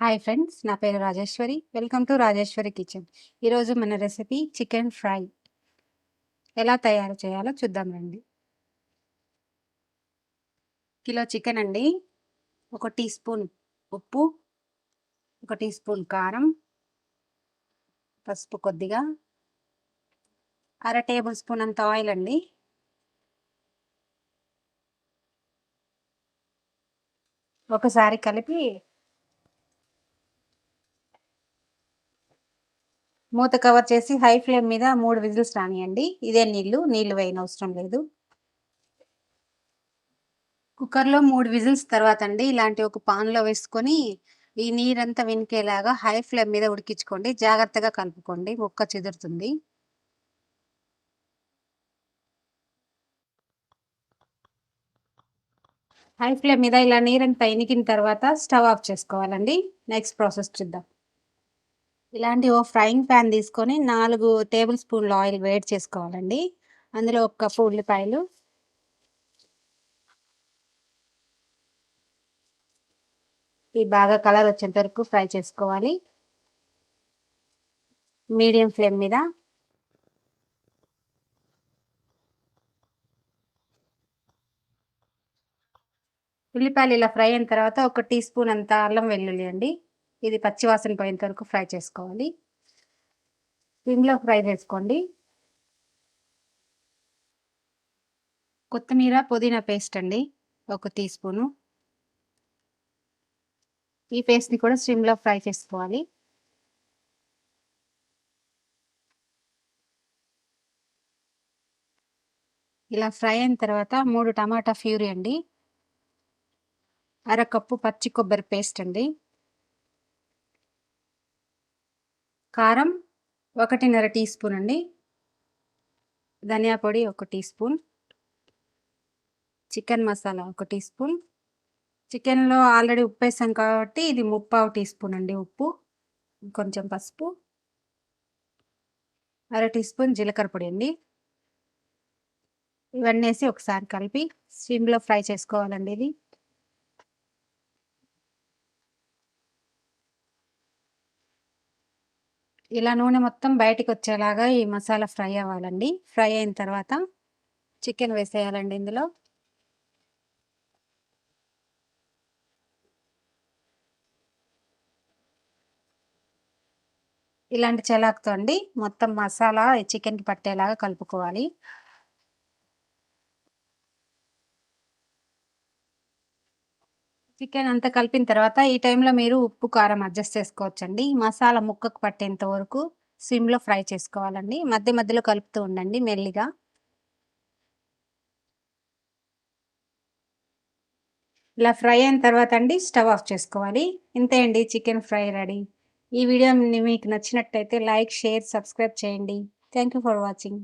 Hi friends, నా పేరు Rajeshwari. Welcome to Rajeshwari kitchen. ఈరోజు మన రెసిపీ చికెన్ ఫ్రై. ఎలా తయారు చేయాలో చూద్దాం రండి. కిలో చికెన్ అండి. 1 టీ స్పూన్ ఉప్పు, 1 టీ స్పూన్ కారం, పసుపు కొద్దిగా, 1/2 టేబుల్ స్పూన్ అంత ఆయిల్ అండి. ఒకసారి కలిపి మూత కవర్ చేసి హై ఫ్లేమ్ మీద 3 విజిల్స్ రానియండి. ఇదే నీళ్లు వేయనవసరం లేదు. కుక్కర్లో 3 విజిల్స్ తర్వాత అండి ఇలాంటి ఒక పాన్లో వేసుకొని ఈ నీరంతా వినికేలాగా హై ఫ్లేమ్ మీద ఉడికించుకోండి. జాగ్రత్తగా కలుపుకోండి, ముక్క చెదురుతుంది. హై ఫ్లేమ్ మీద ఇలా నీరంతా ఇనికిన తర్వాత స్టవ్ ఆఫ్ చేసుకోవాలండి. నెక్స్ట్ ప్రాసెస్ చూద్దాం. ఇలాంటి ఓ ఫ్రైయింగ్ ప్యాన్ తీసుకొని 4 టేబుల్ స్పూన్ల ఆయిల్ వేడి చేసుకోవాలండి. అందులో 1 కప్పు ఉల్లిపాయలు, ఈ బాగా కలర్ వచ్చేంత వరకు ఫ్రై చేసుకోవాలి. మీడియం ఫ్లేమ్ మీద. ఉల్లిపాయలు ఇలా ఫ్రై అయిన తర్వాత 1 టీ స్పూన్ అంత అల్లం వెల్లుల్లి అండి. ఇది పచ్చివాసన పోయేంత వరకు ఫ్రై చేసుకోవాలి. సిమ్లో ఫ్రై చేసుకోండి. కొత్తిమీర, పుదీనా పేస్ట్ అండి 1 టీ స్పూను. ఈ పేస్ట్ని కూడా సిమ్లో ఫ్రై చేసుకోవాలి. ఇలా ఫ్రై అయిన తర్వాత 3 టమాటా ప్యూరీ అండి, 1/2 కప్పు పచ్చి కొబ్బరి పేస్ట్ అండి, కారం 1.5 టీ స్పూన్ అండి, ధనియా పొడి 1 teaspoon, chicken masala 1 teaspoon. చికెన్లో ఆల్రెడీ ఉప్పు వేసాం కాబట్టి ఇది 3/4 టీ స్పూన్ అండి ఉప్పు, కొంచెం పసుపు, 1/2 టీ స్పూన్ జీలకర్ర పొడి అండి. ఇవన్నీ వేసి ఒకసారి కలిపి సిమ్లో ఫ్రై చేసుకోవాలండి. ఇది ఇలా నూనె మొత్తం బయటికి వచ్చేలాగా ఈ మసాలా ఫ్రై అవ్వాలండి. ఫ్రై అయిన తర్వాత చికెన్ వేసేయాలండి ఇందులో. ఇలాంటి చెలాకుతో అండి మొత్తం మసాలా చికెన్కి పట్టేలాగా కలుపుకోవాలి. చికెన్ అంతా కలిపిన తర్వాత ఈ టైంలో మీరు ఉప్పు కారం అడ్జస్ట్ చేసుకోవచ్చండి. మసాలా ముక్కకు పట్టేంత వరకు సిమ్లో ఫ్రై చేసుకోవాలండి. మధ్య మధ్యలో కలుపుతూ ఉండండి మెల్లిగా. ఇలా ఫ్రై అయిన తర్వాత అండి స్టవ్ ఆఫ్ చేసుకోవాలి. ఇంతే అండి, చికెన్ ఫ్రై రెడీ. ఈ వీడియో మీకు నచ్చినట్టయితే లైక్, షేర్, సబ్స్క్రైబ్ చేయండి. Thank you for watching.